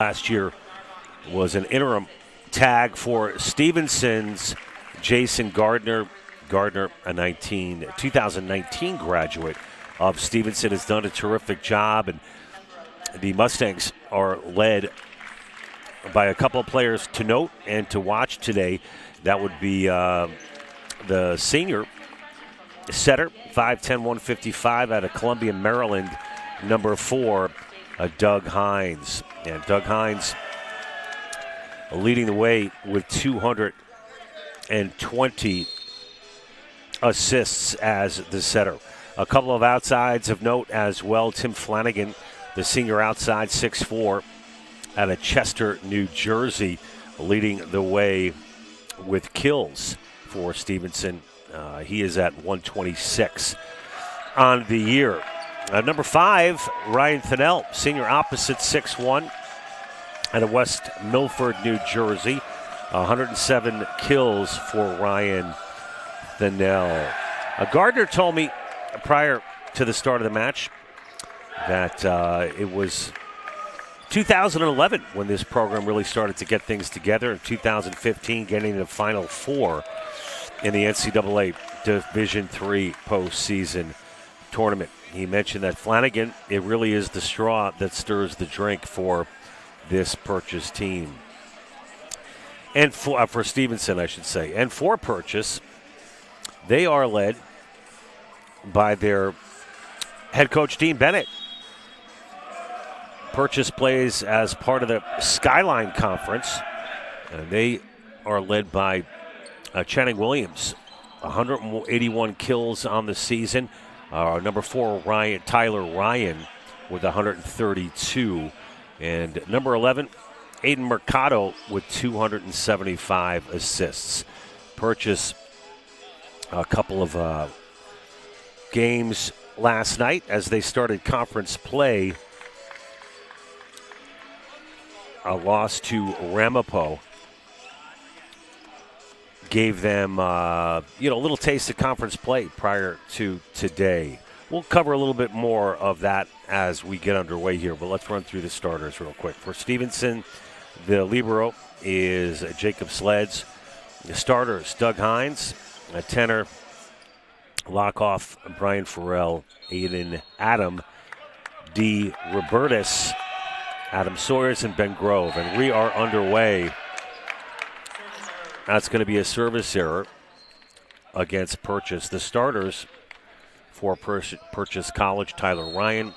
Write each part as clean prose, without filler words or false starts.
last year was an interim tag for Stevenson's Jason Gardner. Gardner, a 2019 graduate of Stevenson, has done a terrific job, and the Mustangs are led by a couple of players to note and to watch today. That would be the senior setter, 5'10", 155 out of Columbia, Maryland, number 4, Doug Hines. And Doug Hines leading the way with 220 assists as the setter. A couple of outsides of note as well. Tim Flanagan, the senior outside, 6'4", out of Chester, New Jersey, leading the way with kills for Stevenson. He is at 126 on the year. Number 5, Ryan Thinnell, senior opposite, 6'1", out of West Milford, New Jersey. 107 kills for Ryan Thinnell. Gardner told me prior to the start of the match that it was 2011 when this program really started to get things together. In 2015, getting to the Final Four in the NCAA Division III postseason tournament. He mentioned that Flanagan, it really is the straw that stirs the drink for this Purchase team. And for Stevenson, I should say. And for Purchase, they are led by their head coach, Dean Bennett. Purchase plays as part of the Skyline Conference, and they are led by Channing Williams, 181 kills on the season. Number 4, Tyler Ryan, with 132. And number 11, Aiden Mercado, with 275 assists. Purchase a couple of games last night as they started conference play. A loss to Ramapo gave them a little taste of conference play prior to today. We'll cover a little bit more of that as we get underway here, but let's run through the starters real quick. For Stevenson, the libero is Jacob Sleds. The starters, Doug Hines, a tenor, Lockoff, Brian Farrell, Adam D. Robertus, Adam Sawyers, and Ben Grove. And we are underway. That's going to be a service error against Purchase. The starters for Purchase College, Tyler Ryan,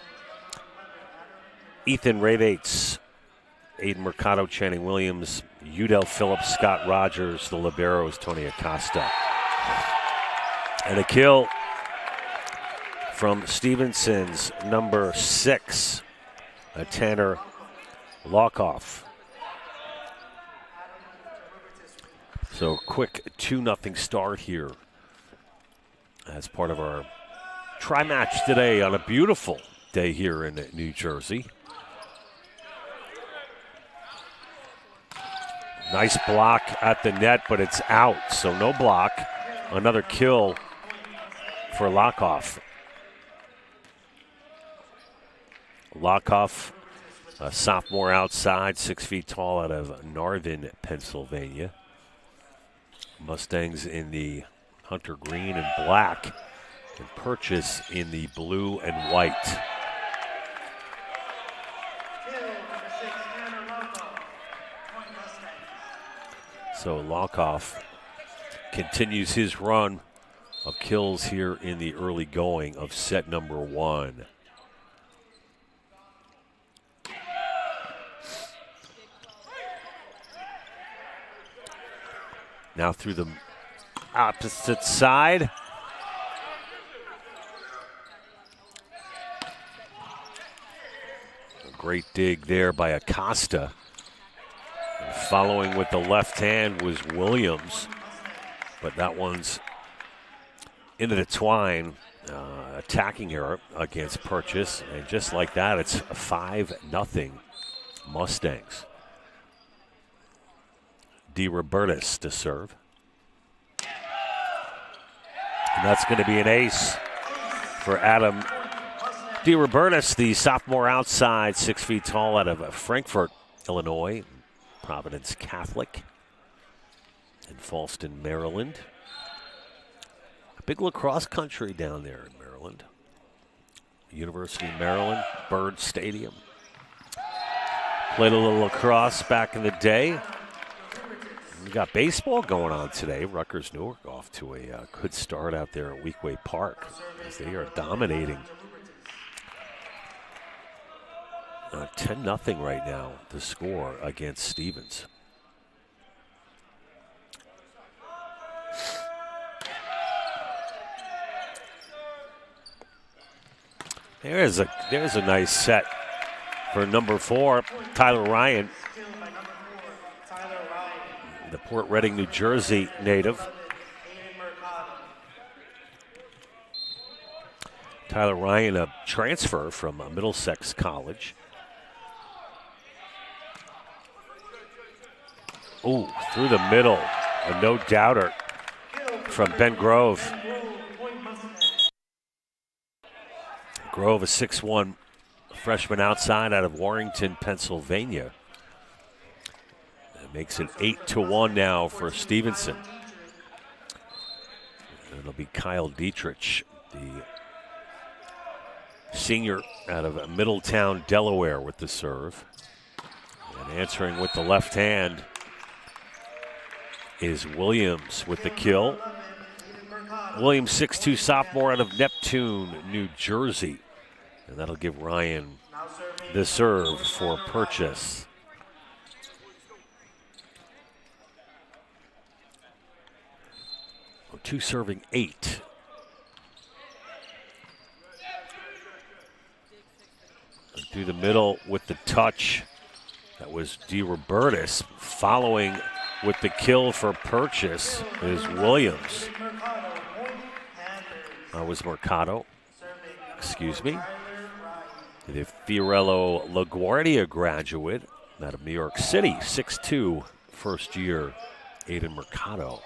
Ethan Rabates, Aiden Mercado, Channing Williams, Udell Phillips, Scott Rogers. The libero is Tony Acosta. And a kill from Stevenson's number 6, a Tanner Lockoff. So quick 2-0 start here as part of our tri-match today on a beautiful day here in New Jersey. Nice block at the net, but it's out, so no block. Another kill for Lockoff. Lockoff, a sophomore outside, 6 feet tall, out of Narvin, Pennsylvania. Mustangs in the hunter green and black, and Purchase in the blue and white. So Lockoff continues his run of kills here in the early going of set number 1. Now through the opposite side. A great dig there by Acosta. And following with the left hand was Williams, but that one's into the twine. Attacking error against Purchase, and just like that, it's 5-0 Mustangs. D. Robertus to serve. And that's going to be an ace for Adam D. Robertus, the sophomore outside, 6 feet tall, out of Frankfurt, Illinois, Providence Catholic in Falston, Maryland. A big lacrosse country down there in Maryland. University of Maryland, Bird Stadium. Played a little lacrosse back in the day. We got baseball going on today. Rutgers Newark off to a good start out there at Weequahic Park as they are dominating. 10-0 right now, the score against Stevens. There's a nice set for number 4, Tyler Ryan. The Port Reading, New Jersey native. Tyler Ryan, a transfer from Middlesex College. Ooh, through the middle, a no-doubter from Ben Grove. Grove, a 6'1" freshman outside out of Warrington, Pennsylvania. That makes it 8-1 now for Stevenson. And it'll be Kyle Dietrich, the senior out of Middletown, Delaware, with the serve. And answering with the left hand is Williams with the kill. Williams, 6'2" sophomore out of Neptune, New Jersey. And that'll give Ryan the serve for Purchase. Oh, 2 serving 8. And through the middle with the touch. That was DeRobertis. Following with the kill for Purchase is Williams. That was Mercado. Excuse me. The Fiorello LaGuardia graduate out of New York City, 6'2", first year, Aiden Mercado.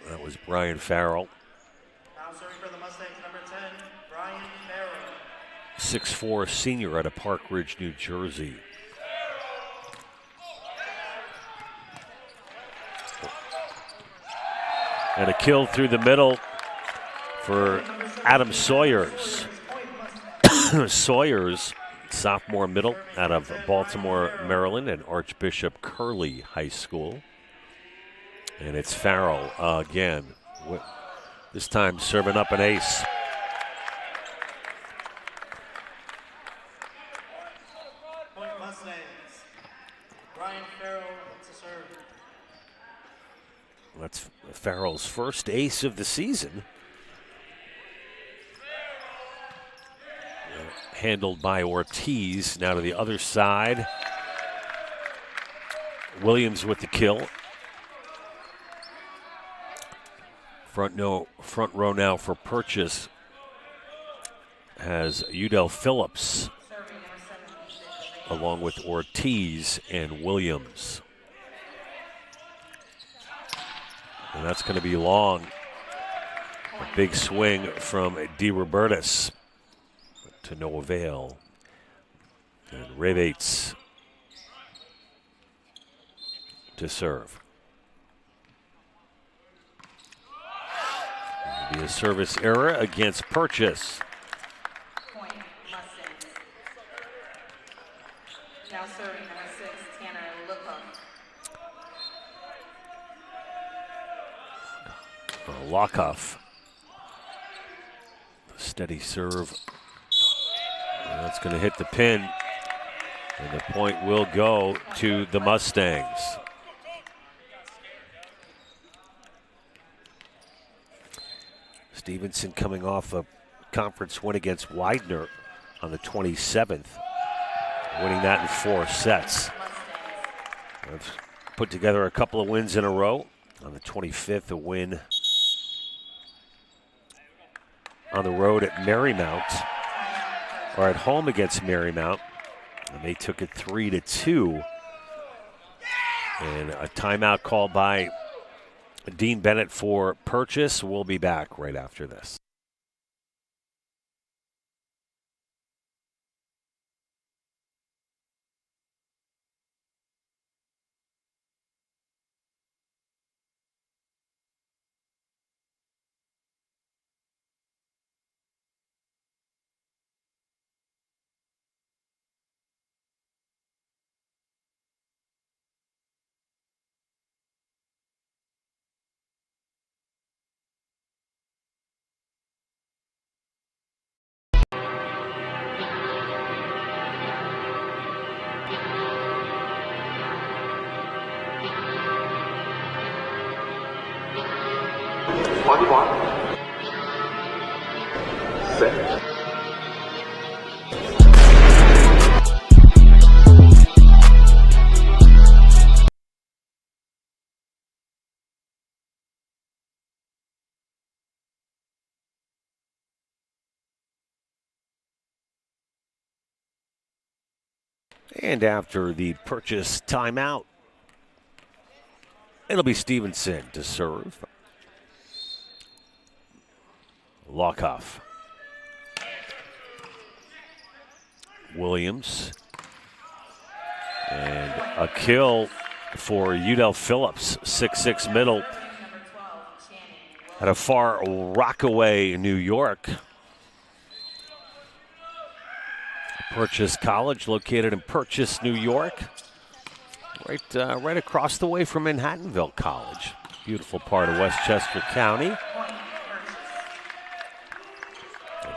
That was Brian Farrell. Now serving for the Mustangs, number 10, Brian Farrell. 6'4", senior out of Park Ridge, New Jersey. And a kill through the middle for Adam Sawyers. Sawyers, sophomore middle out of Baltimore, Maryland, and Archbishop Curley High School. And it's Farrell again, this time serving up an ace. Point Mustangs. Brian Farrell to serve. That's Farrell's first ace of the season. Handled by Ortiz. Now to the other side. Williams with the kill. Front row now for Purchase has Udell Phillips along with Ortiz and Williams. And that's going to be long. A big swing from DeRobertis to no avail. And Rebates to serve. It'll be a service error against Purchase. Point Mustangs. Now serving number 6, Tanner Lukov. Lockoff. Steady serve. And that's going to hit the pin. And the point will go to the Mustangs. Stevenson coming off a conference win against Widener on the 27th. Winning that in 4 sets. They've put together a couple of wins in a row. On the 25th, a win on the road at Marymount, or at home against Marymount, and they took it 3-2. And a timeout called by Dean Bennett for Purchase. We'll be back right after this. And after the Purchase timeout, it'll be Stevenson to serve. Lockoff. Williams. And a kill for Udell Phillips, 6'6" middle out of far Rockaway, New York. Purchase College, located in Purchase, New York. Right across the way from Manhattanville College. Beautiful part of Westchester County. And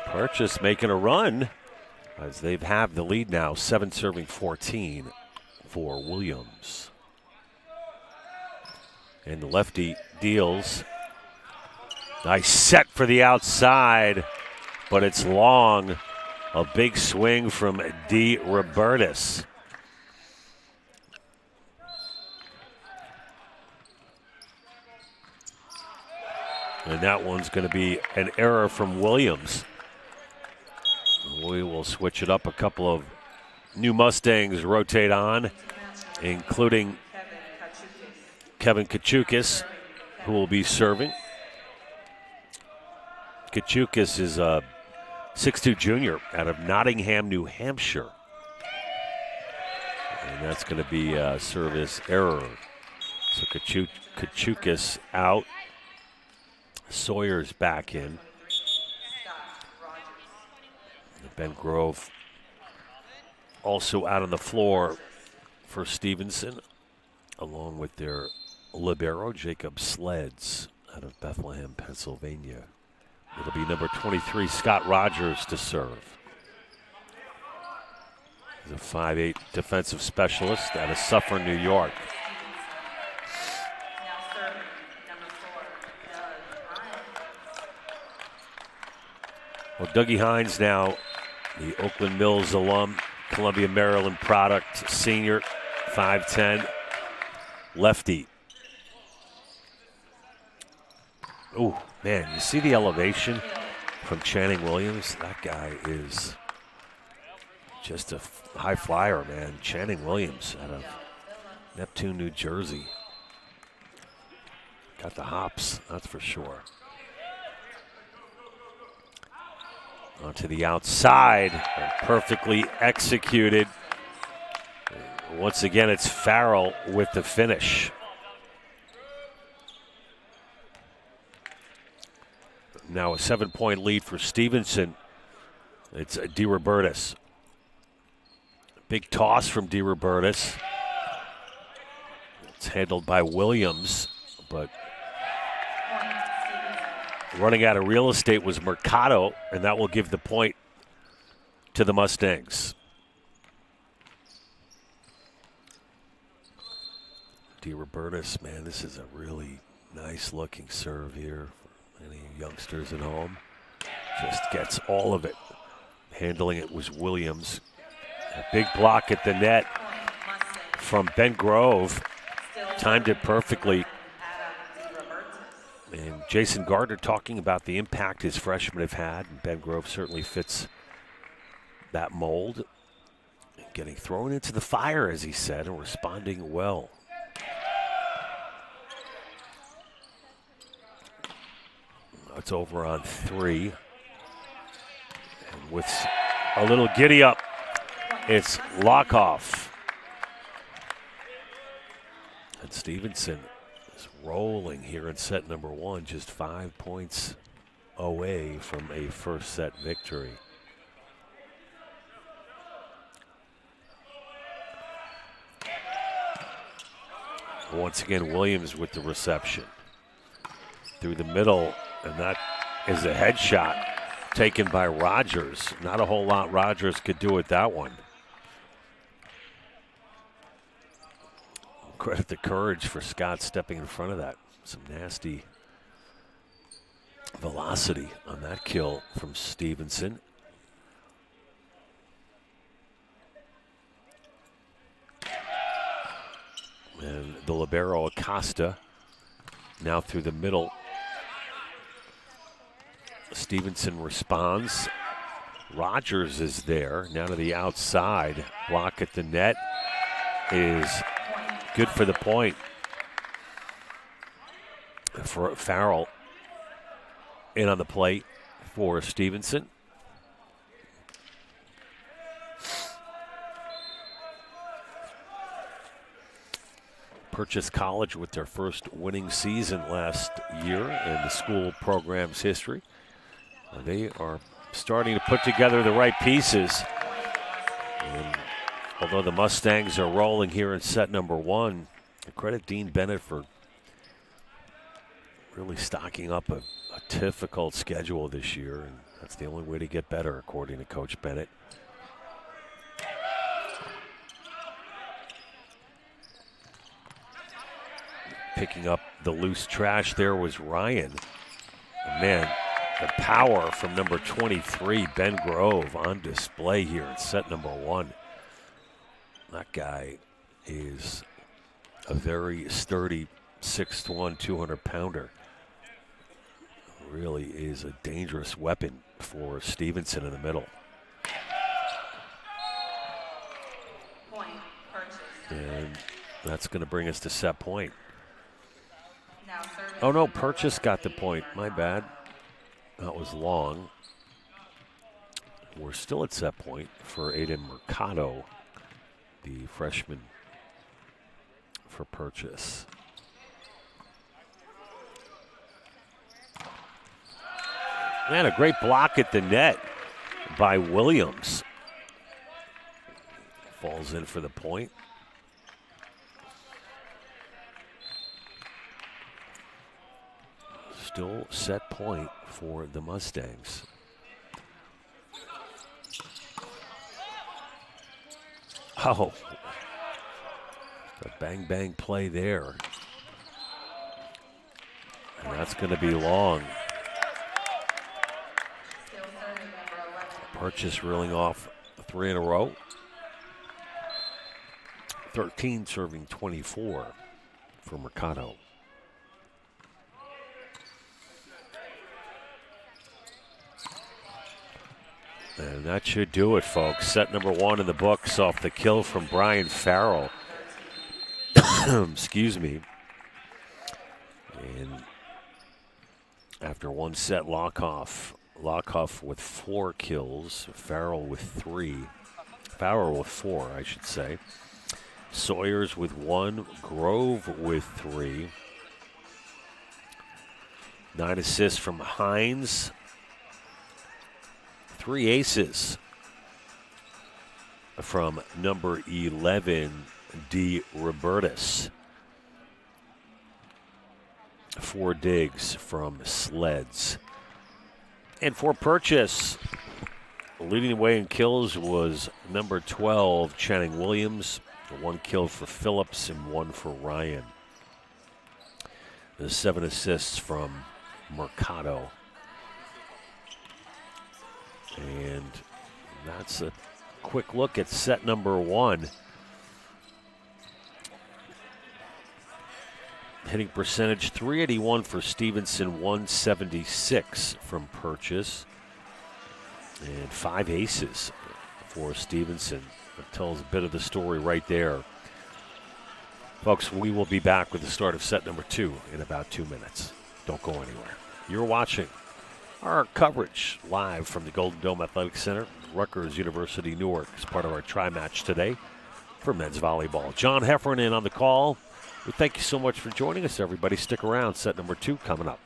Purchase making a run as they have the lead now, 7 serving 14 for Williams. And the lefty deals. Nice set for the outside, but it's long. A big swing from D. Robertus. And that one's going to be an error from Williams. We will switch it up. A couple of new Mustangs rotate on, including Kevin Kachukis, who will be serving. Kachukis is a 6'2" junior out of Nottingham, New Hampshire. And that's going to be a service error. So Kachukis out. Sawyer's back in. Ben Grove also out on the floor for Stevenson, along with their libero, Jacob Sleds, out of Bethlehem, Pennsylvania. It'll be number 23, Scott Rogers, to serve. He's a 5'8" defensive specialist out of Suffern, New York. Well, Dougie Hines now, the Oakland Mills alum, Columbia, Maryland product, senior, 5'10", lefty. Oh, man, you see the elevation from Channing Williams? That guy is just a high flyer, man. Channing Williams out of Neptune, New Jersey. Got the hops, that's for sure. Onto the outside, perfectly executed. Once again, it's Farrell with the finish. Now a 7-point lead for Stevenson. It's DeRobertis. Big toss from DeRobertis. It's handled by Williams, but running out of real estate was Mercado, and that will give the point to the Mustangs. DeRobertis, man, this is a really nice-looking serve here for any youngsters at home. Just gets all of it. Handling it was Williams. A big block at the net from Ben Grove. Timed it perfectly. And Jason Gardner talking about the impact his freshmen have had. And Ben Grove certainly fits that mold. And getting thrown into the fire, as he said, and responding well. It's over on 3. And with a little giddy up, it's Lockoff. And Stevenson is rolling here in set number 1, just 5 points away from a first set victory. Once again, Williams with the reception. Through the middle, and that is a headshot taken by Rogers. Not a whole lot Rogers could do with that one. Credit the courage for Scott stepping in front of that. Some nasty velocity on that kill from Stevenson. And the libero Acosta now through the middle. Stevenson responds. Rogers is there. Now to the outside. Block at the net is good for the point. For Farrell in on the plate for Stevenson. Purchase College with their first winning season last year in the school program's history. They are starting to put together the right pieces. And although the Mustangs are rolling here in set number 1, credit Dean Bennett for really stocking up a difficult schedule this year, and that's the only way to get better, according to Coach Bennett. Picking up the loose trash there was Ryan. And man, the power from number 23, Ben Grove, on display here in set number 1. That guy is a very sturdy 6'1", 200-pounder. Really is a dangerous weapon for Stevenson in the middle. Point purchase. And that's going to bring us to set point. Now serving. Oh no, Purchase got the point. My bad. That was long. We're still at set point for Aiden Mercado, the freshman for Purchase. Man, a great block at the net by Williams. Falls in for the point. Still set point for the Mustangs. Oh, a bang play there. And that's going to be long. Still serving number 11. Purchase reeling off 3 in a row. 13 serving 24 for Mercado. And that should do it, folks. Set number 1 in the books off the kill from Brian Farrell. Excuse me. And after one set, Lockoff with 4 kills. Farrell with 3. Farrell with 4, I should say. Sawyers with 1. Grove with 3. 9 assists from Hines. 3 aces from number 11, D. Robertus. 4 digs from Sleds. And for Purchase, leading the way in kills was number 12, Channing Williams. 1 kill for Phillips and 1 for Ryan. The 7 assists from Mercado. And that's a quick look at set number 1. Hitting percentage 381 for Stevenson, 176 from Purchase. And 5 aces for Stevenson. That tells a bit of the story right there. Folks, we will be back with the start of set number 2 in about 2 minutes. Don't go anywhere. You're watching Our coverage live from the Golden Dome Athletic Center, Rutgers University, Newark, is part of our tri-match today for men's volleyball. John Heffernan on the call. We thank you so much for joining us, everybody. Stick around. Set number 2 coming up.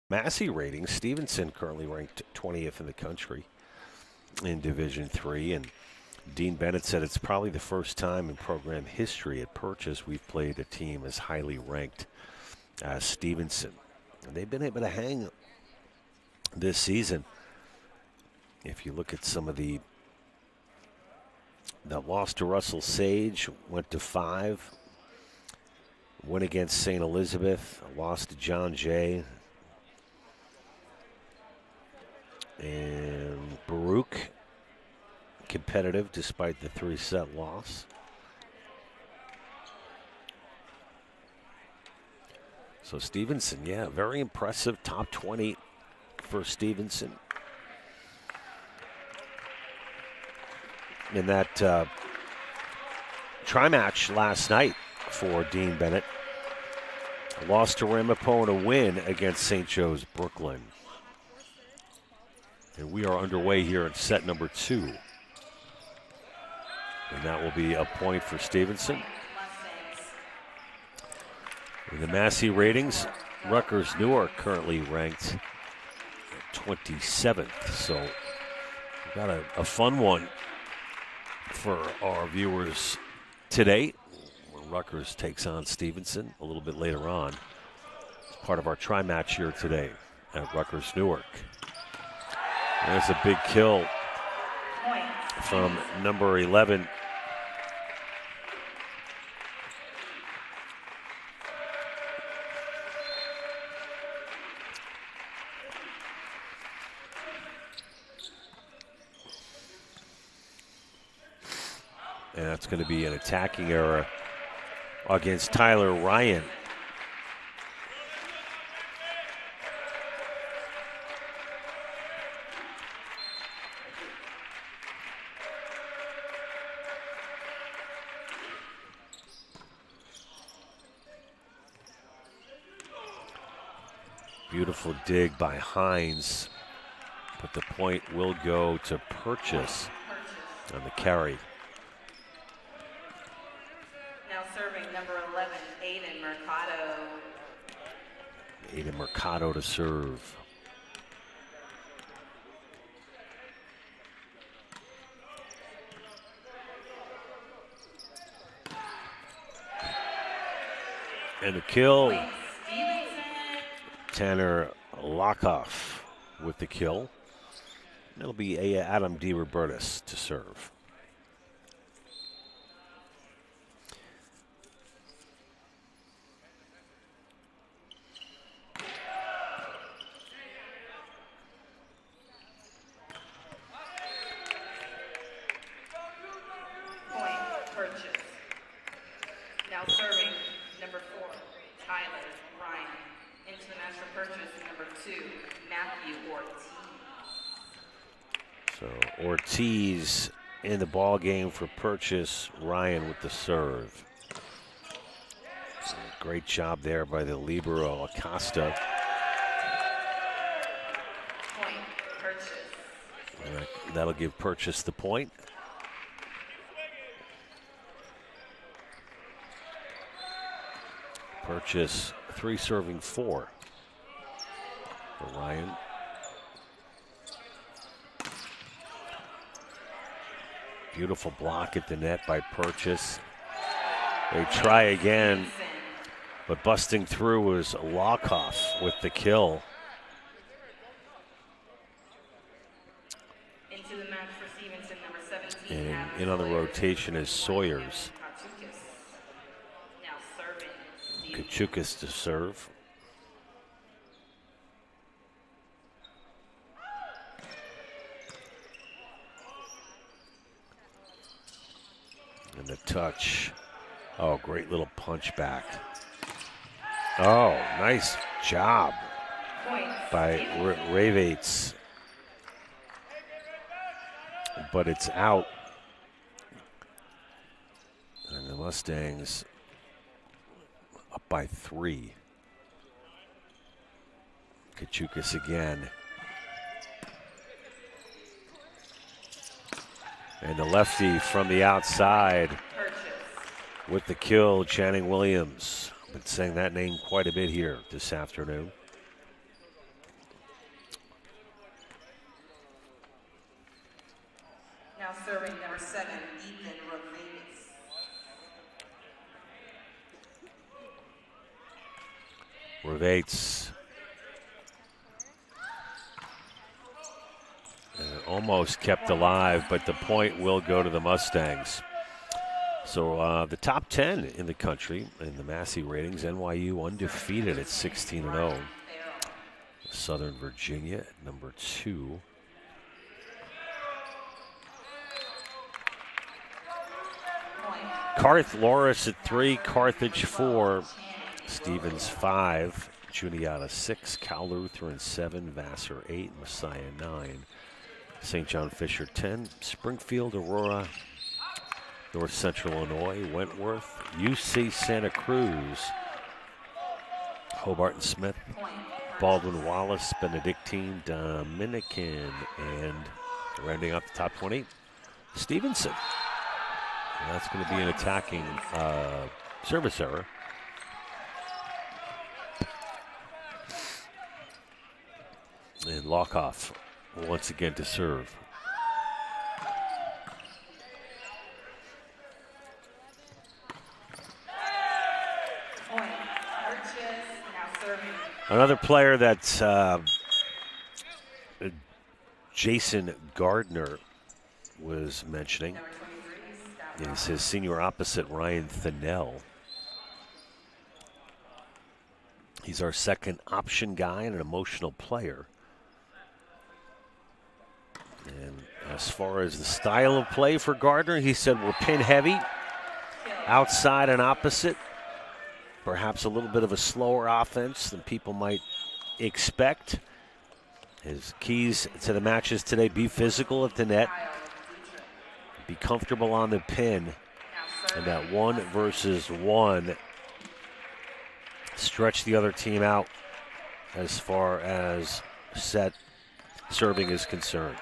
Massey ratings, Stevenson currently ranked 20th in the country in Division III, and Dean Bennett said it's probably the first time in program history at Purchase we've played a team as highly ranked as Stevenson. And they've been able to hang this season. If you look at some of the loss to Russell Sage, went to 5, win against St. Elizabeth, a loss to John Jay, and Baruch, competitive despite the 3-set loss. So Stevenson, yeah, very impressive. Top 20 for Stevenson. In that tri-match last night for Dean Bennett, a loss to Ramapo and a win against St. Joe's Brooklyn. And we are underway here in set number 2. And that will be a point for Stevenson. In the Massey ratings, Rutgers Newark currently ranked 27th. So we've got a fun one for our viewers today, when Rutgers takes on Stevenson a little bit later on. It's part of our tri-match here today at Rutgers Newark. There's a big kill from number 11. And that's going to be an attacking error against Tyler Ryan. Beautiful dig by Hines, but the point will go to Purchase on the carry. Now serving number 11, Aiden Mercado. Aiden Mercado to serve. And the kill. Tanner Lockoff with the kill. It'll be Adam DiRobertis to serve. Now serving number 4, Tyler Ryan. Into the match for purchase, number 2, Matthew Ortiz. So Ortiz in the ball game for purchase. Ryan with the serve. Great job there by the libero Acosta. Point, purchase. All right, that'll give purchase the point. Purchase 3 serving 4 for Ryan. Beautiful block at the net by Purchase. They try again, but busting through was Lockoff with the kill. Into the match for Stevenson, number 17. And in on the rotation is Sawyers. Now serving. Kachukas to serve. And the touch. Oh, great little punch back. Oh, nice job by Ravates. But it's out. And the Mustangs up by 3. Kachukas again. And the lefty from the outside with the kill, Channing Williams. Been saying that name quite a bit here this afternoon. Now serving number 7, Ethan Ravates. Ravates almost kept alive, but the point will go to the Mustangs. So the top 10 in the country in the Massey ratings, NYU undefeated at 16-0. Southern Virginia at number 2. Carth Loris at 3, Carthage 4, Stevens 5, Juniata 6, Cal Lutheran 7, Vassar 8, Messiah 9, St. John Fisher 10, Springfield, Aurora, North Central Illinois, Wentworth, UC Santa Cruz, Hobart and Smith, Baldwin Wallace, Benedictine, Dominican, and rounding out the top 20, Stevenson. And that's going to be an attacking service error. And Lockoff once again to serve. Another player that's Jason Gardner was mentioning is his senior opposite, Ryan Thinnell. He's our second option guy and an emotional player. And as far as the style of play for Gardner, he said we're pin heavy, outside and opposite. Perhaps a little bit of a slower offense than people might expect. His keys to the matches today: be physical at the net, be comfortable on the pin, and that 1 versus 1 stretch the other team out as far as set serving is concerned.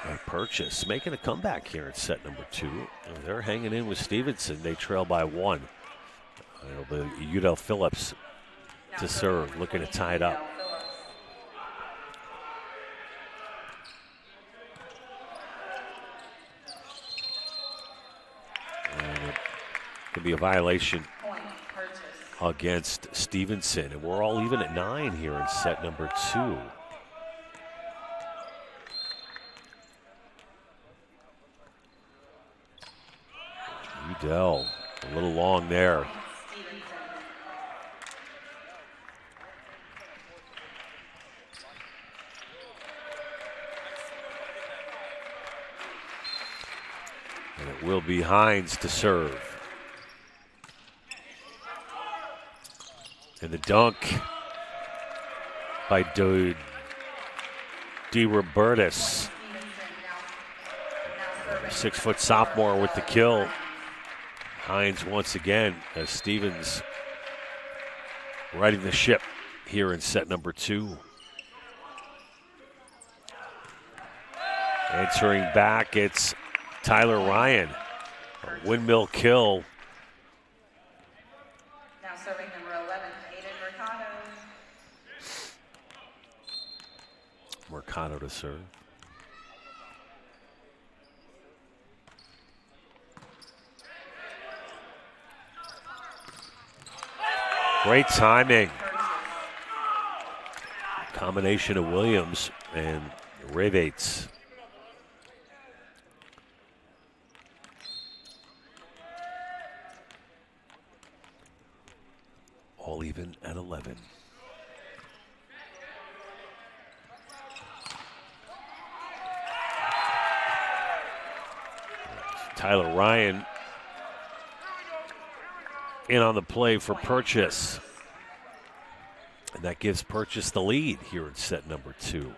And Purchase making a comeback here in set number 2. They're hanging in with Stevenson. They trail by 1. It'll be Udell Phillips to serve, looking to tie it up. And it could be a violation against Stevenson. And we're all even at 9 here in set number 2. Udell, a little long there. And it will be Hines to serve. And the dunk by DeRobertis. 6-foot sophomore with the kill. Hines once again as Stevens riding the ship here in set number 2. Answering back, it's Tyler Ryan. A windmill kill. Now serving number 11, Aiden Mercado. Mercado to serve. Great timing. Combination of Williams and Revates. All even at 11. Tyler Ryan in on the play for Purchase. And that gives Purchase the lead here in set number 2.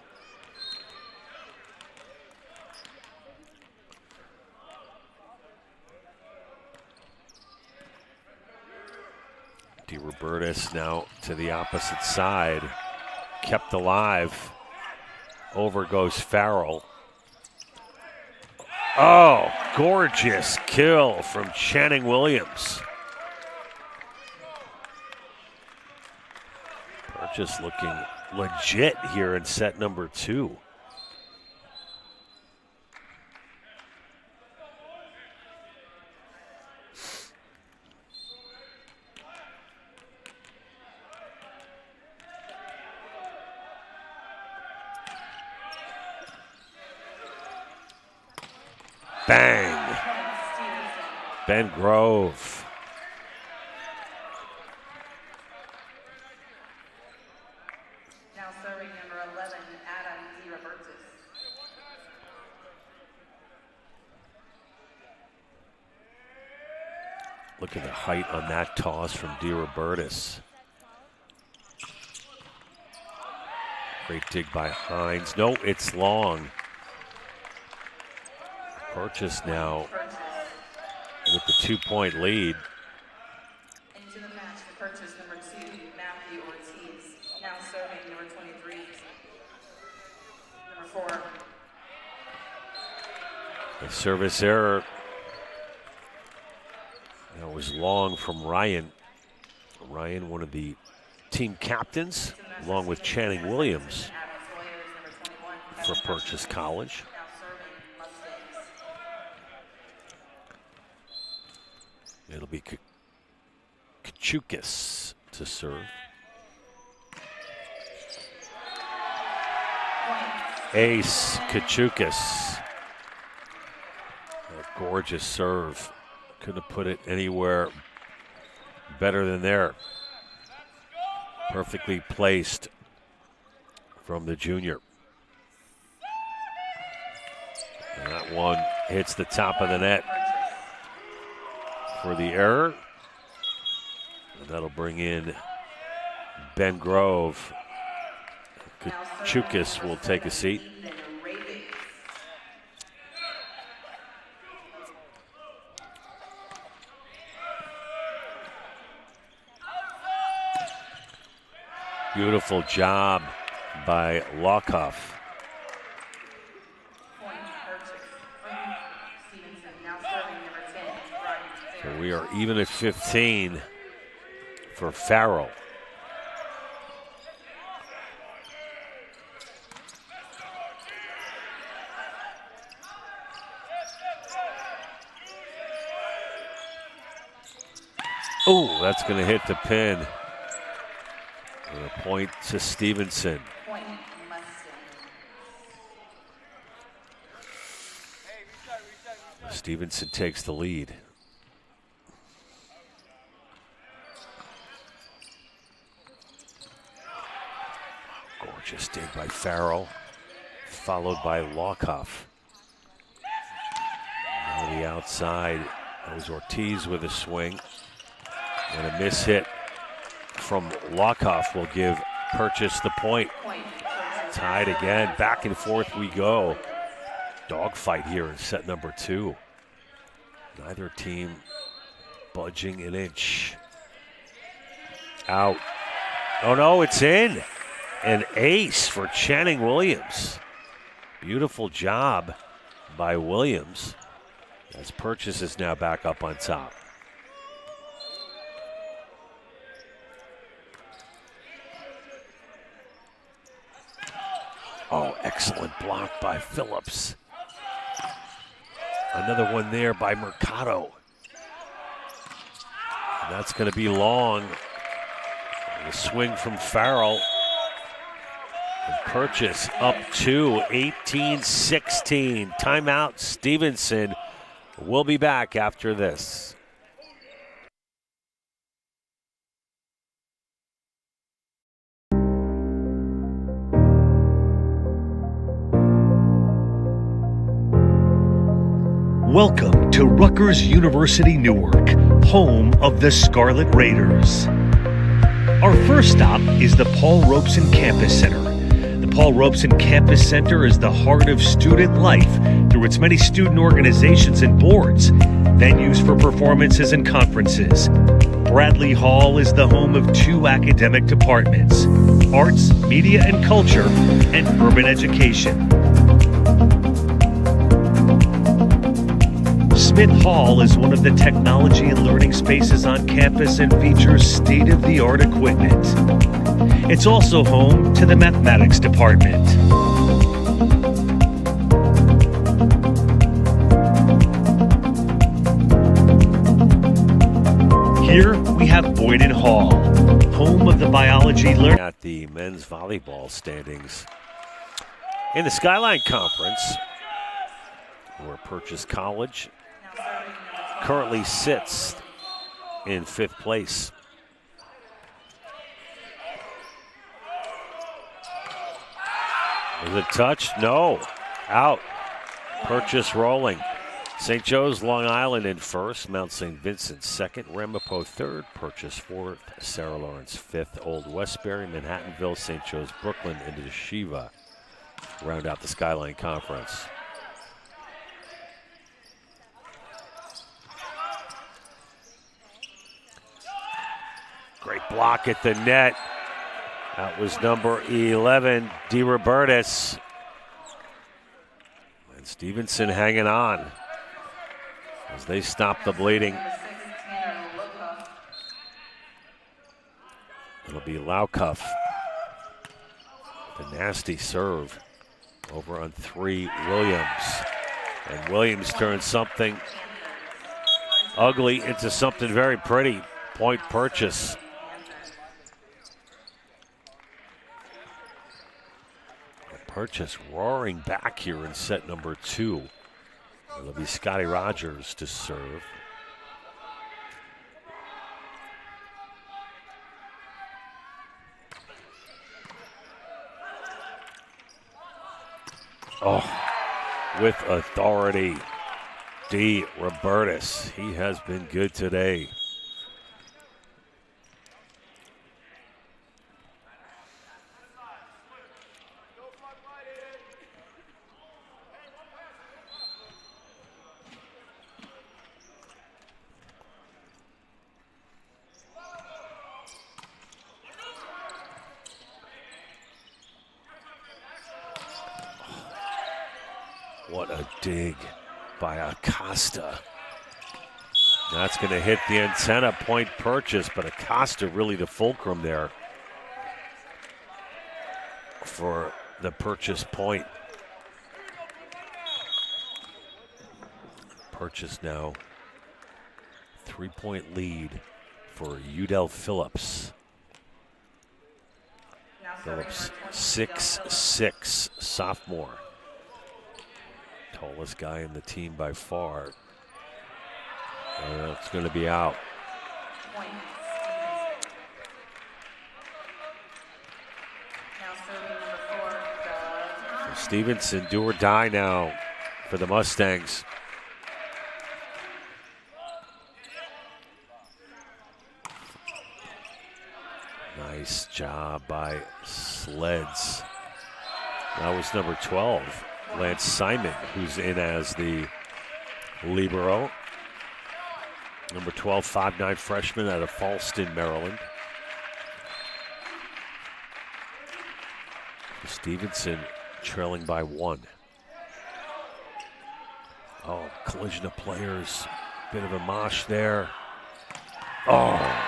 DeRobertis now to the opposite side. Kept alive. Over goes Farrell. Oh, gorgeous kill from Channing Williams. Purchase looking legit here in set number 2. Bang! Ben Grove. Now serving number 11, Adam DeRobertis. Look at the height on that toss from DeRobertis. Great dig by Hines. No, it's long. Purchase now with the 2-point lead. Into the match, the Purchase number 2, Matthew Ortiz. Now serving number 23, number 4. A service error. That was long from Ryan. Ryan, one of the team captains, along with Channing Williams for Purchase College. It'll be Kachukis to serve. Ace Kachukis. A gorgeous serve. Couldn't have put it anywhere better than there. Perfectly placed from the junior. And that one hits the top of the net for the error. And that'll bring in Ben Grove. Kachukis will take a seat. Beautiful job by Lockoff. So we are even at 15 for Farrell. Oh, that's going to hit the pin. And a point to Stevenson. Stevenson takes the lead. Gorgeous dig by Farrell, followed by Lockoff. Now the Outside, that was Ortiz with a swing. And a miss hit from Lockoff will give Purchase the point. Tied again, back and forth we go. Dogfight here in set number 2. Neither team budging an inch. Out. Oh no, it's in. An ace for Channing Williams. Beautiful job by Williams as Purchase is now back up on top. Oh, excellent block by Phillips. Another one there by Mercado. And that's going to be long. The swing from Farrell. And Purchase up to 18-16. Timeout, Stevenson. We'll be back after this. Welcome to Rutgers University Newark, home of the Scarlet Raiders. Our first stop is the Paul Robeson Campus Center. The Paul Robeson Campus Center is the heart of student life through its many student organizations and boards, venues for performances and conferences. Bradley Hall is the home of 2 academic departments, arts, media and culture, and urban education. Smith Hall is one of the technology and learning spaces on campus and features state-of-the-art equipment. It's also home to the mathematics department. Here we have Boyden Hall, home of the biology learning. At the men's volleyball standings in the Skyline Conference, where Purchase College currently sits in 5th place. Was it touched? No. Out. Purchase rolling. St. Joe's, Long Island in 1st. Mount St. Vincent 2nd. Ramapo 3rd. Purchase 4th. Sarah Lawrence 5th. Old Westbury, Manhattanville, St. Joe's, Brooklyn, and Yeshiva round out the Skyline Conference. Great block at the net. That was number 11, DeRobertis. And Stevenson hanging on as they stop the bleeding. It'll be Laukoff. The nasty serve over on 3, Williams. And Williams turns something ugly into something very pretty. Point Purchase. Purchase roaring back here in set number 2. It'll be Scotty Rogers to serve. Oh, with authority, DeRobertis. He has been good today. What a dig by Acosta. That's going to hit the antenna, point Purchase, but Acosta really the fulcrum there for the Purchase point. Purchase now 3-point lead for Udell Phillips. Phillips, 6'6", sophomore. Tallest guy in the team by far. It's going to be out. So Stevenson, do or die now for the Mustangs. Nice job by Sleds. That was number 12, Lance Simon, who's in as the libero. Number 12, 5'9" freshman out of Falston, Maryland. Stevenson trailing by 1. Oh, collision of players. Bit of a mosh there. Oh,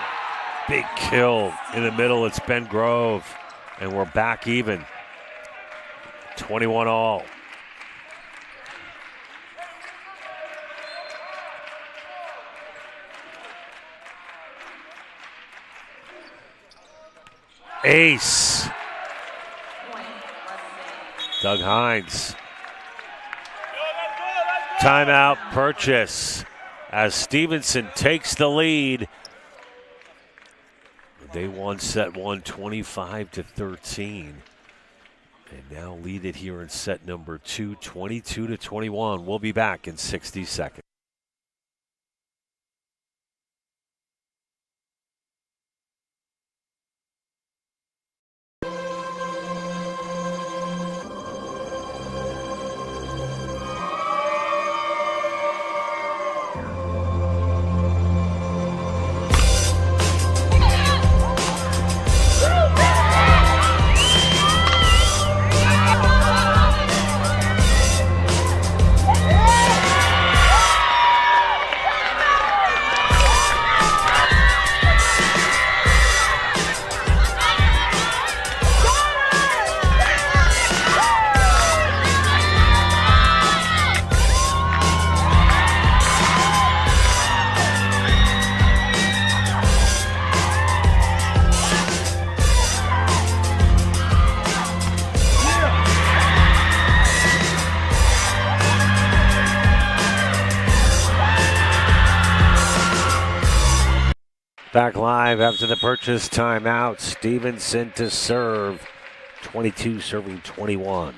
big kill in the middle. It's Ben Grove, and we're back even. 21 all. Ace. Doug Hines. Timeout Purchase as Stevenson takes the lead. They won set 1 25-13. And now lead it here in set number 2, 22-21. We'll be back in 60 seconds. Back live after the Purchase timeout. Stevenson to serve. 22 serving 21.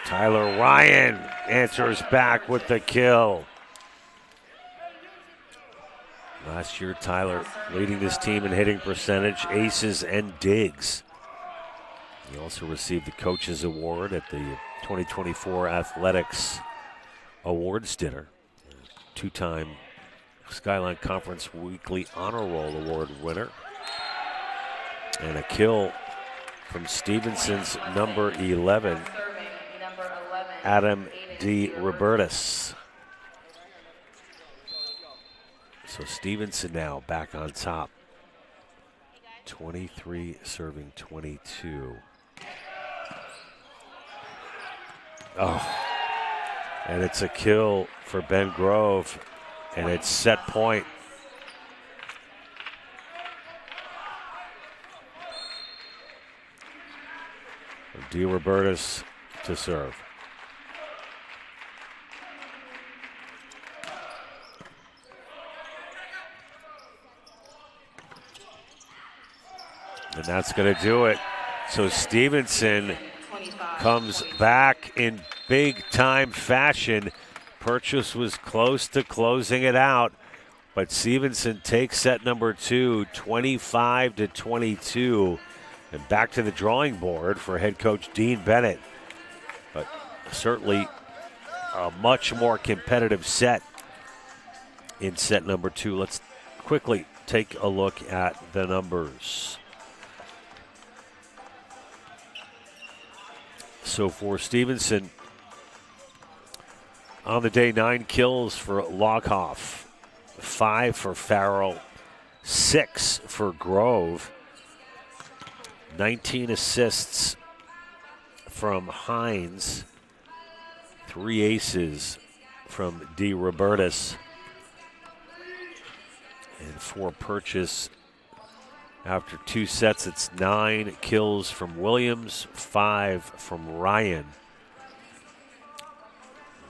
Tyler Ryan answers back with the kill. Last year, Tyler leading this team in hitting percentage, aces, and digs. He also received the Coaches Award at the 2024 Athletics Awards dinner. Two-time Skyline Conference Weekly Honor Roll Award winner. And a kill from Stevenson's number 11, Adam D. Robertus. So Stevenson now back on top. 23 serving 22. Oh. And it's a kill for Ben Grove, and it's set point. D. Robertus to serve. And that's going to do it. So Stevenson comes back in big-time fashion. Purchase was close to closing it out, but Stevenson takes set number 2, 25-22, and back to the drawing board for head coach Dean Bennett. But certainly a much more competitive set in set number 2. Let's quickly take a look at the numbers. So for Stevenson, on the day, 9 kills for Loghoff, 5 for Farrell, 6 for Grove, 19 assists from Hines, 3 aces from D. Robertus, and 4 Purchase. After 2 sets, it's 9 kills from Williams, 5 from Ryan.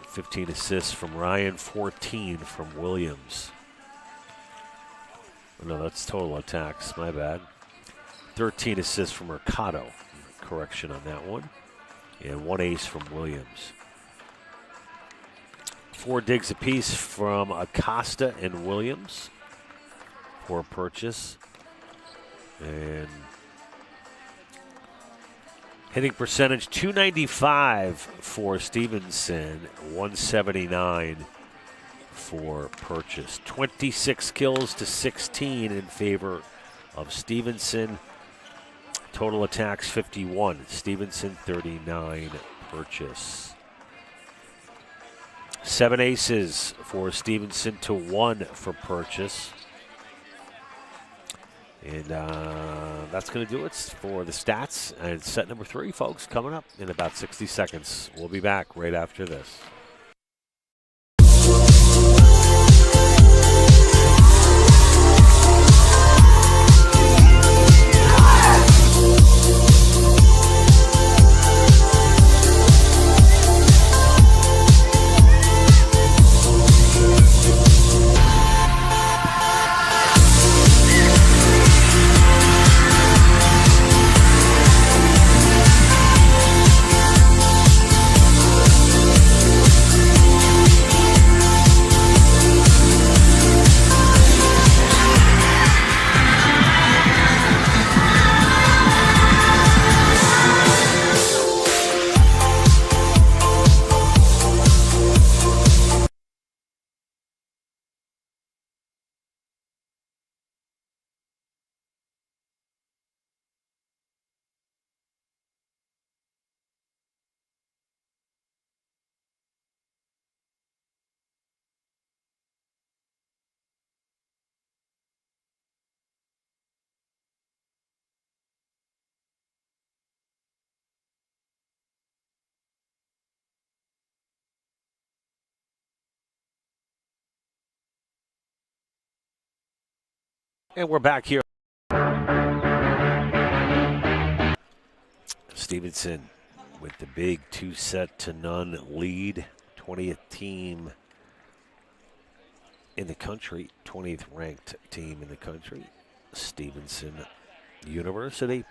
15 assists from Ryan, 14 from Williams. Oh, no, that's total attacks, my bad. 13 assists from Mercado. Correction on that one. And 1 ace from Williams. 4 digs apiece from Acosta and Williams. for Purchase. And hitting percentage 295 for Stevenson, 179 for Purchase. 26 kills to 16 in favor of Stevenson. Total attacks 51. Stevenson 39, Purchase. 7 aces for Stevenson to 1 for Purchase. And that's going to do it for the stats. And set number 3, folks, coming up in about 60 seconds. We'll be back right after this. And we're back here. Stevenson with the big 2-0 lead. 20th team in the country. 20th ranked team in the country. Stevenson University.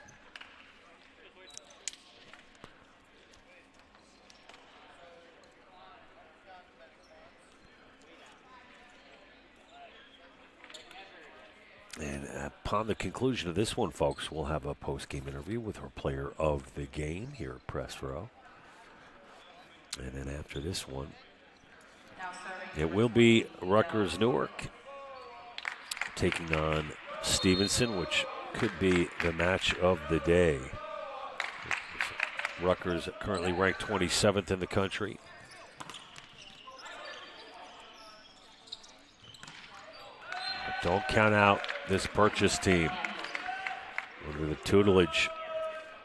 And upon the conclusion of this one, folks, we'll have a post-game interview with our player of the game here at Press Row. And then after this one, it will be Rutgers Newark taking on Stevenson, which could be the match of the day. Rutgers currently ranked 27th in the country. Don't count out this Purchase team under the tutelage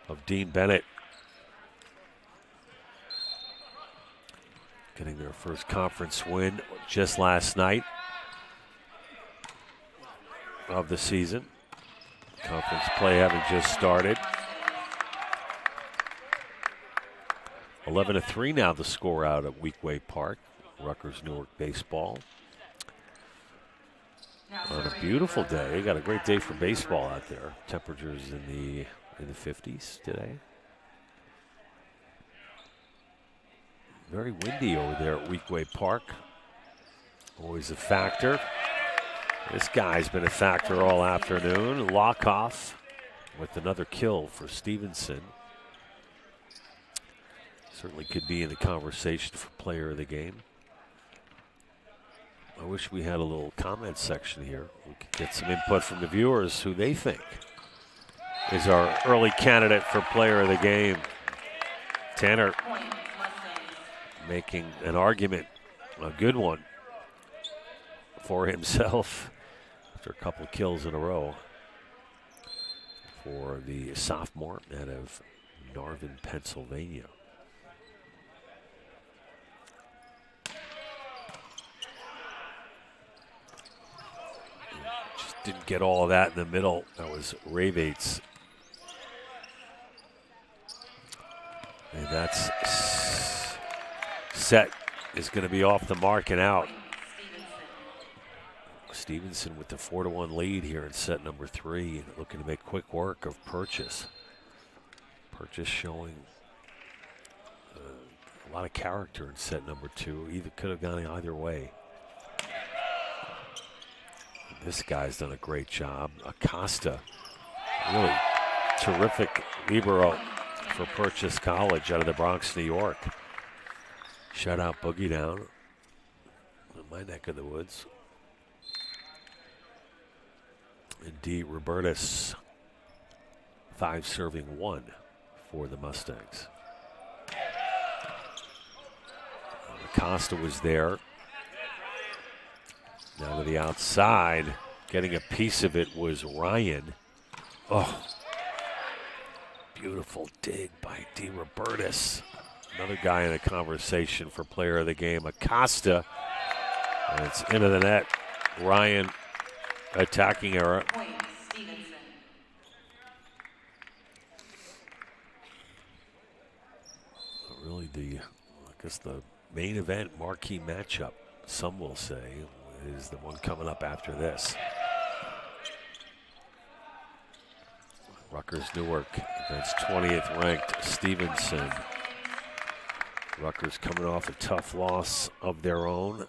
of Dean Bennett. Getting their first conference win just last night of the season. Conference play having just started. 11-3 now the score out at Weekway Park. Rutgers Newark baseball. On a beautiful day. Got a great day for baseball out there. Temperatures in the 50s today. Very windy over there at Weekway Park. Always a factor. This guy's been a factor all afternoon. Lockoff with another kill for Stevenson. Certainly could be in the conversation for player of the game. I wish we had a little comment section here. We could get some input from the viewers who they think is our early candidate for player of the game. Tanner making an argument, a good one, for himself after a couple of kills in a row for the sophomore out of Narvin, Pennsylvania. Didn't get all of that in the middle. That was Ravates. And that's set is going to be off the mark and out. Stevenson with the 4-1 lead here in set number 3, looking to make quick work of Purchase. Purchase showing a lot of character in set number 2. Either could have gone either way. This guy's done a great job. Acosta, really terrific libero for Purchase College out of the Bronx, New York. Shutout boogie down in my neck of the woods. And D. Robertus, 5 serving 1 for the Mustangs. Acosta was there. Now to the outside, getting a piece of it was Ryan. Oh, beautiful dig by D. Robertus. Another guy in the conversation for player of the game, Acosta. And it's into the net. Ryan attacking error. Point, Stevenson. Really I guess the main event marquee matchup, some will say, is the one coming up after this. Rutgers Newark against 20th ranked Stevenson. Rutgers coming off a tough loss of their own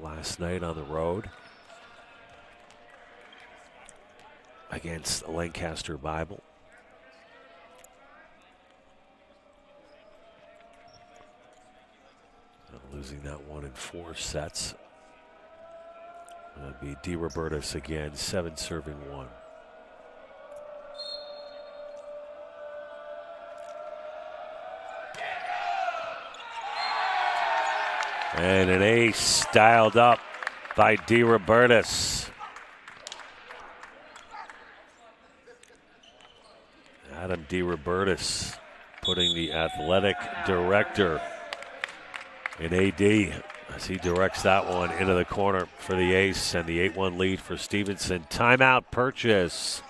last night on the road against Lancaster Bible. Losing that one in 4 sets. That'll be D. Robertus again, 7 serving 1. And an ace dialed up by D. Robertus. Adam D. Robertus putting the athletic director in AD as he directs that one into the corner for the ace and the 8-1 lead for Stevenson. Timeout Purchase.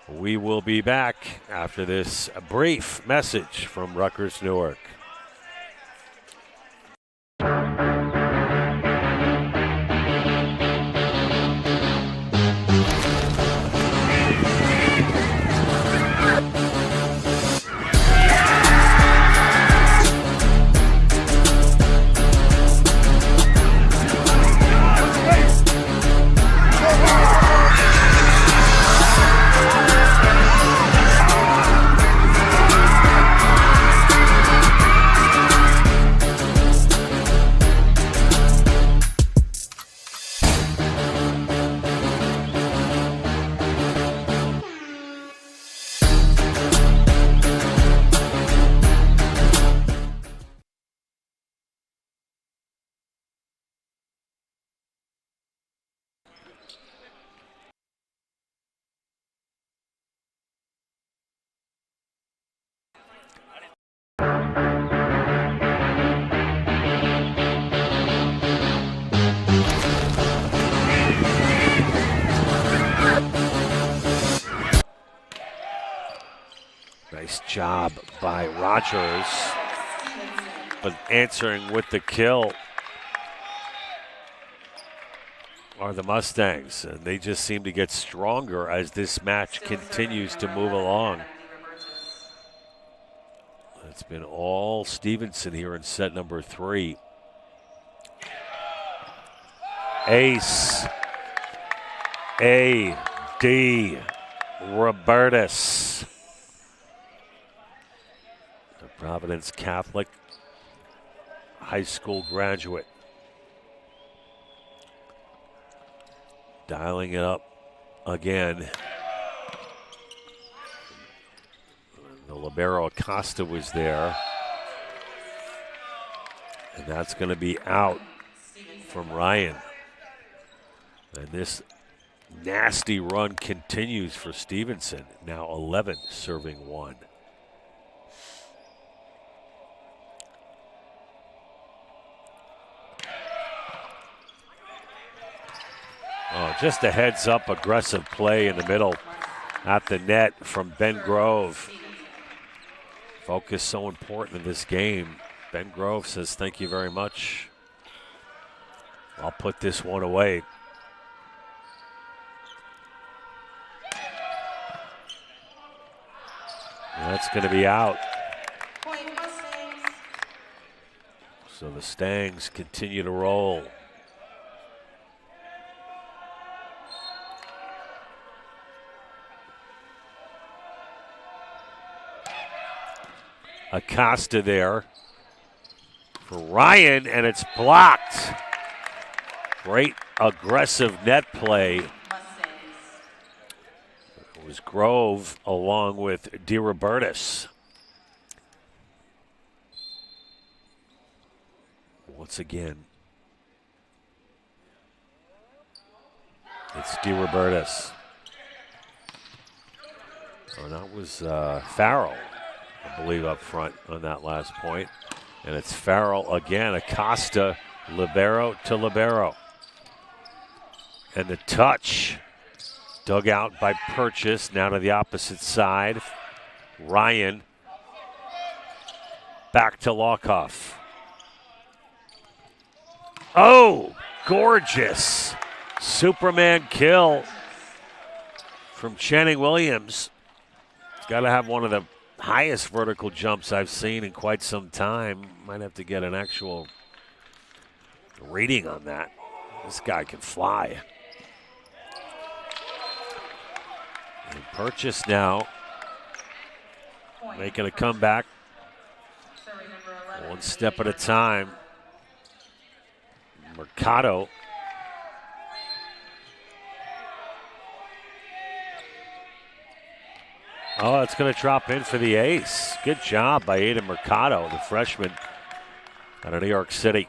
We will be back after this brief message from Rutgers Newark. Nice job by Rogers, but answering with the kill are the Mustangs, and they just seem to get stronger as this match continues to move along. It's been all Stevenson here in set number 3. Ace, A.D. Robertus. The Providence Catholic high school graduate. Dialing it up again. The libero Acosta was there. And that's going to be out from Ryan. And this nasty run continues for Stevenson. Now 11 serving 1. Oh, just a heads up aggressive play in the middle at the net from Ben Grove. Focus so important in this game. Ben Grove says, thank you very much. I'll put this one away. That's going to be out. So the Stangs continue to roll. Acosta there for Ryan, and it's blocked. Great aggressive net play. It was Grove along with DeRobertis. Once again, it's DeRobertis. Oh, that was Farrell, I believe, up front on that last point. And it's Farrell again, Acosta, libero to libero. And the touch dug out by Purchase, now to the opposite side. Ryan back to Lockoff. Oh, gorgeous Superman kill from Channing Williams. Got to have one of the highest vertical jumps I've seen in quite some time. Might have to get an actual reading on that. This guy can fly. And Purchase now making a comeback. One step at a time. Mercado. Oh, it's going to drop in for the ace. Good job by Aiden Mercado, the freshman out of New York City.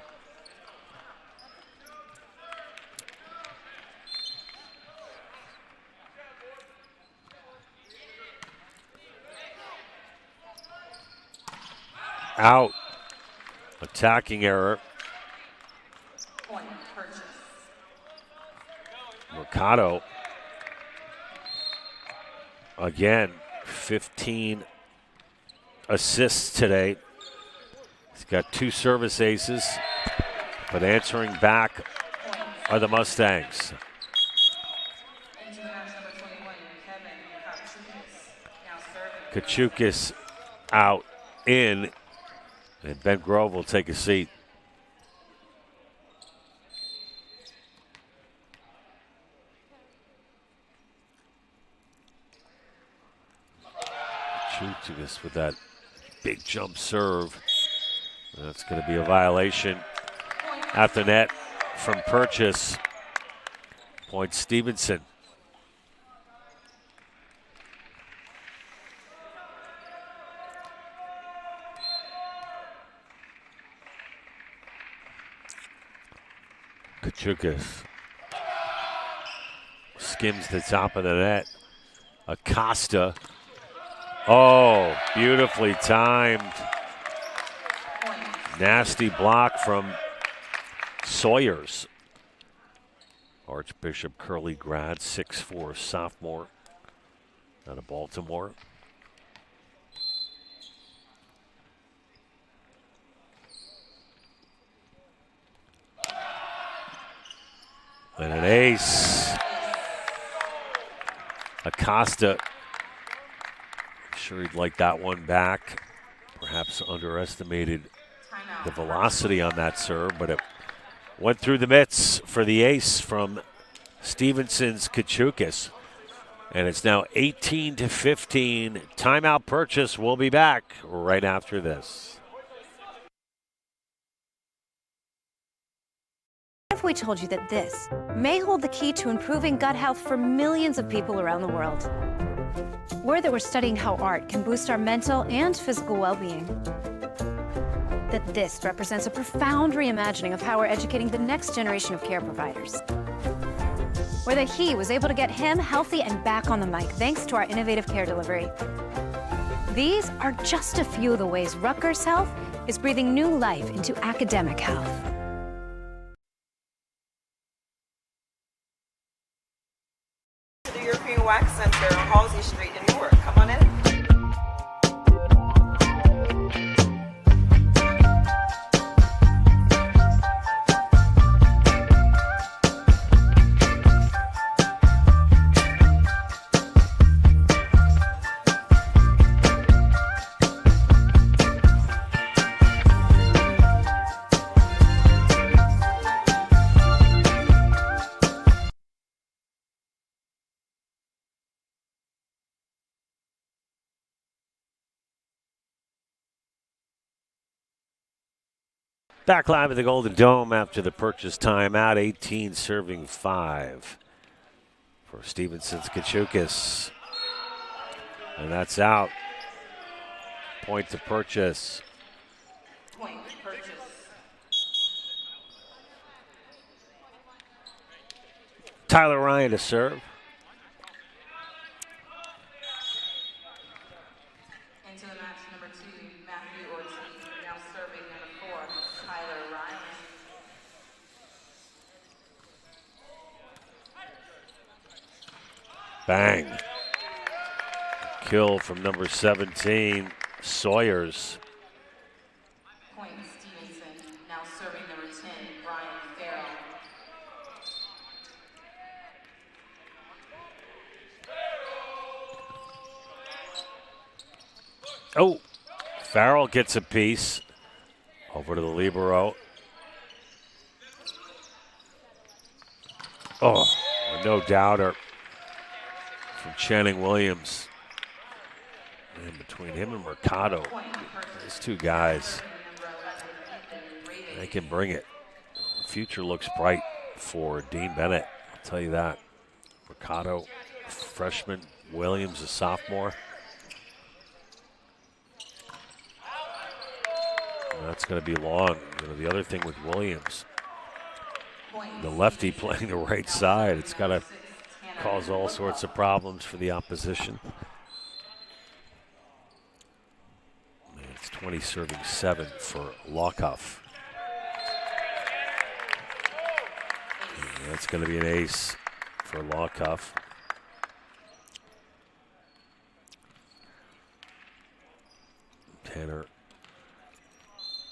Out. Attacking error. Mercado. Again, 15 assists today. He's got 2 service aces, but answering back are the Mustangs. Kachukis out, in, and Ben Grove will take a seat. Kachukis with that big jump serve. That's going to be a violation at the net from Purchase. Point Stevenson. Kachukis skims the top of the net. Acosta. Oh, beautifully timed. Nasty block from Sawyers. Archbishop Curly grad, 6'4", sophomore out of Baltimore. And an ace. Acosta, I'm sure he'd like that one back. Perhaps underestimated the velocity on that serve, but it went through the mitts for the ace from Stevenson's Kachukis. And it's now 18-15. Timeout Purchase. We'll be back right after this. What if we told you that this may hold the key to improving gut health for millions of people around the world? Or that we're studying how art can boost our mental and physical well-being. That this represents a profound reimagining of how we're educating the next generation of care providers. Or that he was able to get him healthy and back on the mic thanks to our innovative care delivery. These are just a few of the ways Rutgers Health is breathing new life into academic health. The European Wax Center on Halsey Street in Newark. Come on in. Back live at the Golden Dome after the purchase timeout. 18 serving 5 for Stevenson's Kachukis. And that's out. Point to purchase. Point purchase. Tyler Ryan to serve. Into the match, number 2, Matthew Ortiz. Now serving number 4, Tyler Ryan. Bang. Kill from number 17, Sawyers. Point Stevenson. Now serving number 10, Brian Farrell. Oh, Farrell gets a piece. Over to the libero. Oh, no doubter from Channing Williams. And between him and Mercado, these two guys, they can bring it. The future looks bright for Dean Bennett, I'll tell you that. Mercado, freshman, Williams, a sophomore. And that's going to be long. You know, the other thing with Williams, the lefty playing the right side, it's got to cause all sorts of problems for the opposition. And it's 20 serving 7 for Lockoff. And that's going to be an ace for Lockoff. Tanner.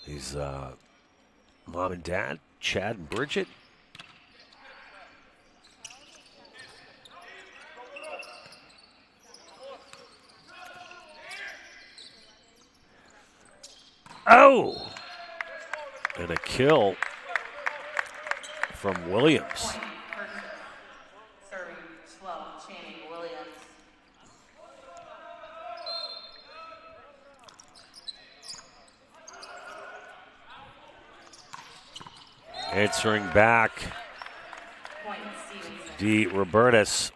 He's mom and dad, Chad and Bridget. Oh! And a kill from Williams. Serving 12, Channing Williams. Answering back, Point Stevenson. D. Robertus.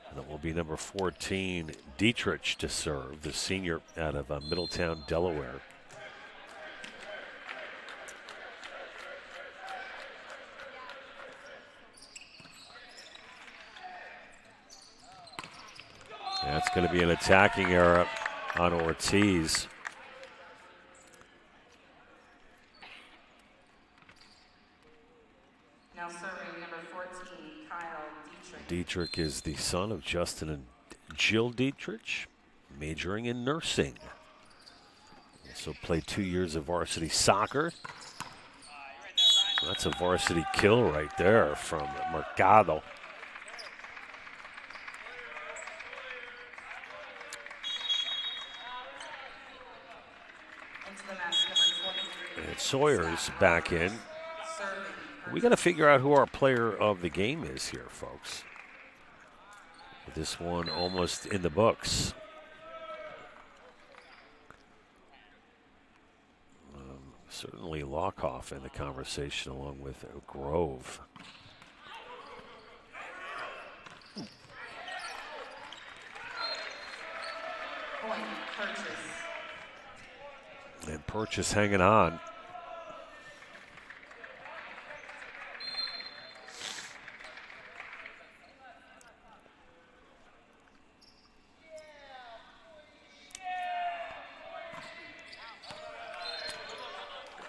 And it will be number 14, Dietrich, to serve, the senior out of Middletown, Delaware. That's going to be an attacking error on Ortiz. Now serving number 14, Kyle Dietrich. Dietrich is the son of Justin and Jill Dietrich, majoring in nursing. Also played 2 years of varsity soccer. That's a varsity kill right there from Mercado. And Sawyer's back in. We got to figure out who our player of the game is here, folks. With this one almost in the books. Certainly Lockoff in the conversation along with Grove. Point Purchase. And Purchase hanging on.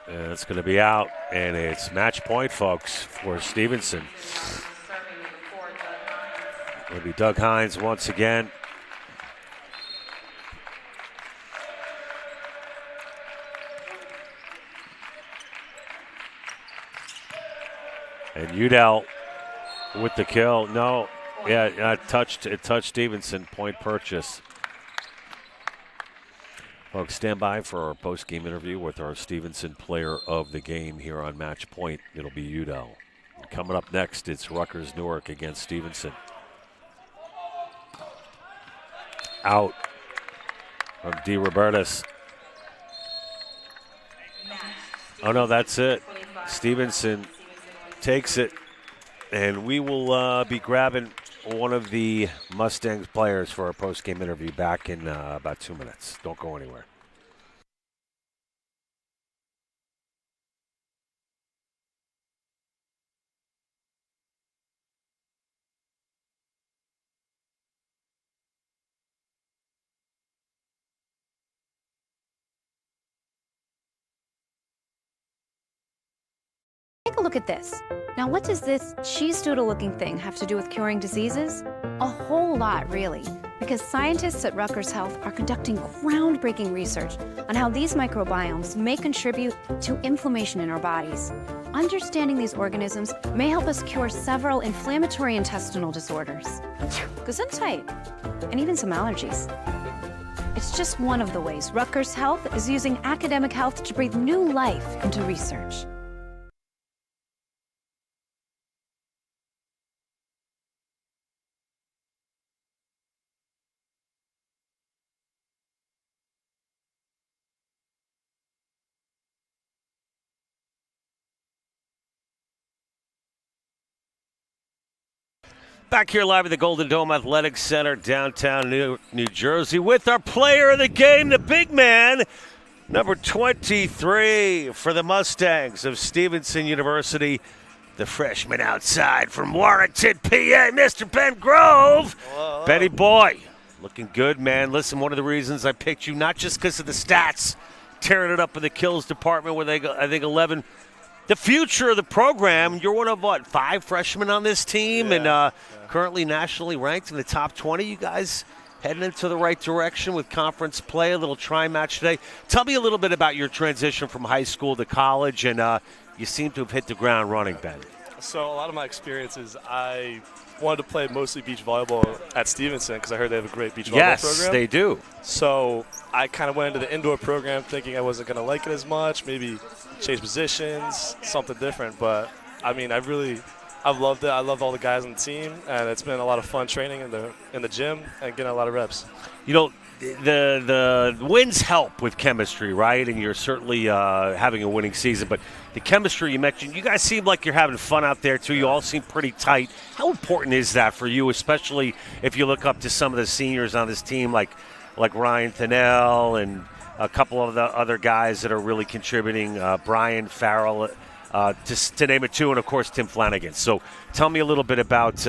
And it's going to be out, and it's match point, folks, for Stevenson. It'll be Doug Hines once again. And Udell with the kill. No, yeah, it touched Stevenson. Point Purchase. Folks, stand by for our post-game interview with our Stevenson player of the game here on Match Point. It'll be Udell. Coming up next, it's Rutgers Newark against Stevenson. out from DeRobertis. Oh, no, that's it. Stevenson takes it, and we will be grabbing one of the Mustangs players for our post-game interview back in about 2 minutes. Don't go anywhere. Take a look at this. Now, what does this cheese doodle-looking thing have to do with curing diseases? A whole lot, really, because scientists at Rutgers Health are conducting groundbreaking research on how these microbiomes may contribute to inflammation in our bodies. Understanding these organisms may help us cure several inflammatory intestinal disorders, gesundheit, and even some allergies. It's just one of the ways Rutgers Health is using academic health to breathe new life into research. Back here live at the Golden Dome Athletic Center, downtown New Jersey, with our player of the game, the big man, number 23 for the Mustangs of Stevenson University, the freshman outside from Warrenton, PA, Mr. Ben Grove. Whoa. Benny boy, looking good, man. Listen, one of the reasons I picked you, not just because of the stats, tearing it up in the kills department where they go, I think 11. The future of the program, you're one of, 5 freshmen on this team, and currently nationally ranked in the top 20. You guys heading into the right direction with conference play, a little tri-match today. Tell me a little bit about your transition from high school to college, and you seem to have hit the ground running, Ben. So a lot of my experiences, I wanted to play mostly beach volleyball at Stevenson because I heard they have a great beach volleyball program. Yes, they do. So I kind of went into the indoor program thinking I wasn't going to like it as much, maybe change positions, something different. But, I mean, I've loved it. I love all the guys on the team, and it's been a lot of fun training in the gym and getting a lot of reps. You know, the wins help with chemistry, right? And you're certainly having a winning season. But the chemistry you mentioned, you guys seem like you're having fun out there, too. You all seem pretty tight. How important is that for you, especially if you look up to some of the seniors on this team like Ryan Thinnell and a couple of the other guys that are really contributing, Brian Farrell, to name it two, and, of course, Tim Flanagan. So tell me a little bit about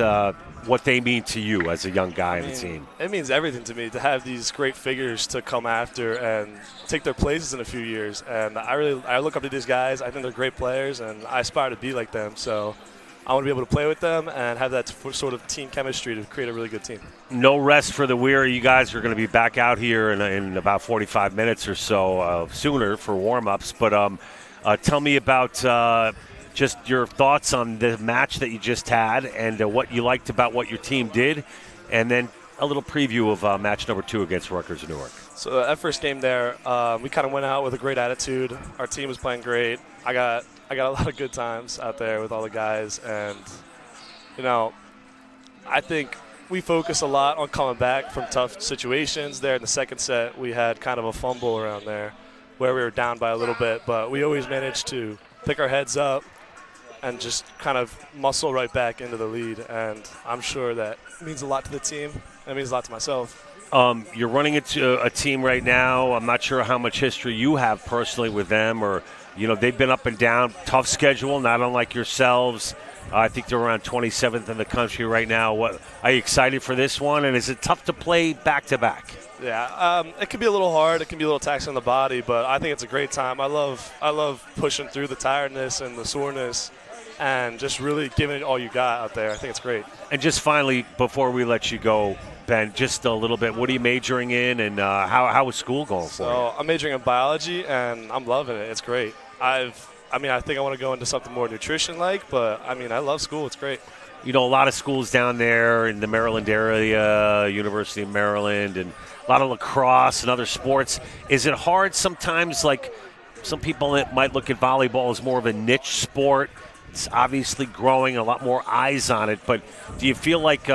what they mean to you as a young guy on the team. It means everything to me to have these great figures to come after and take their places in a few years. And I look up to these guys. I think they're great players, and I aspire to be like them. So I want to be able to play with them and have that sort of team chemistry to create a really good team. No rest for the weary. You guys are going to be back out here in about 45 minutes or so sooner for warm-ups. But tell me about just your thoughts on the match that you just had and what you liked about what your team did, and then a little preview of match number 2 against Rutgers Newark. So that first game there, we kind of went out with a great attitude. Our team was playing great. I got a lot of good times out there with all the guys, and, you know, I think we focus a lot on coming back from tough situations. There in the second set, we had kind of a fumble around there where we were down by a little bit, but we always managed to pick our heads up and just kind of muscle right back into the lead. And I'm sure that means a lot to the team. It means a lot to myself. You're running into a team right now. I'm not sure how much history you have personally with them, or, you know, they've been up and down. Tough schedule, not unlike yourselves. I think they're around 27th in the country right now. What are you excited for this one? And is it tough to play back-to-back? Yeah, it can be a little hard. It can be a little taxing on the body, but I think it's a great time. I love pushing through the tiredness and the soreness and just really giving it all you got out there. I think it's great. And just finally, before we let you go, Ben, just a little bit, what are you majoring in, and how is school going for you? So I'm majoring in biology, and I'm loving it. It's great. I think I want to go into something more nutrition-like, but, I mean, I love school. It's great. You know, a lot of schools down there in the Maryland area, University of Maryland, and a lot of lacrosse and other sports. Is it hard sometimes, like some people that might look at volleyball as more of a niche sport? It's obviously growing, a lot more eyes on it, but do you feel like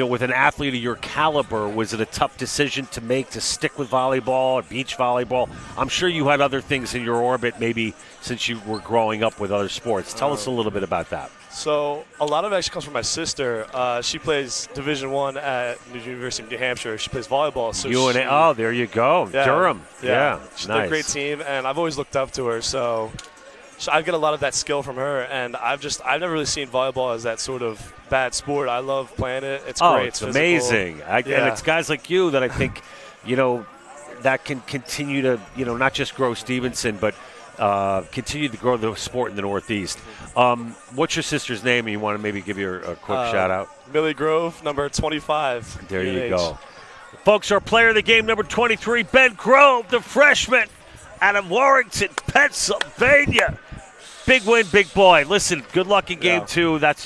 with an athlete of your caliber, was it a tough decision to make to stick with volleyball or beach volleyball? I'm sure you had other things in your orbit maybe since you were growing up with other sports. Tell us a little bit about that. So a lot of it actually comes from my sister. She plays Division I at the University of New Hampshire. She plays volleyball. So oh, there you go. Yeah, Durham. Yeah, she's nice. a great team, and I've always looked up to her. So I get a lot of that skill from her, and I've never really seen volleyball as that sort of bad sport. I love playing it. It's great. It's amazing. And it's guys like you that I think, that can continue to, not just grow Stevenson, but continue to grow the sport in the Northeast. What's your sister's name? And you want to maybe give her a quick shout out? Millie Grove, number 25. There you go. Folks, our player of the game, number 23, Ben Grove, the freshman out of Warrington, Pennsylvania. Big win, big boy. Listen, good luck in game 2. That's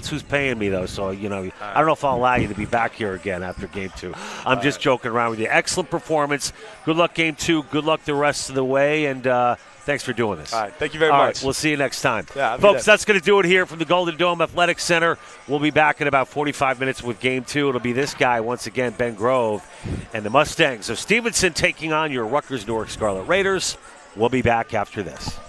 who's paying me, though. So, I don't know if I'll allow you to be back here again after game 2. I'm just joking around with you. Excellent performance. Good luck game 2. Good luck the rest of the way. And thanks for doing this. All right. Thank you very much. Right, we'll see you next time. Yeah, folks, that's going to do it here from the Golden Dome Athletic Center. We'll be back in about 45 minutes with game 2. It'll be this guy, once again, Ben Grove, and the Mustangs of Stevenson taking on your Rutgers Newark Scarlet Raiders. We'll be back after this.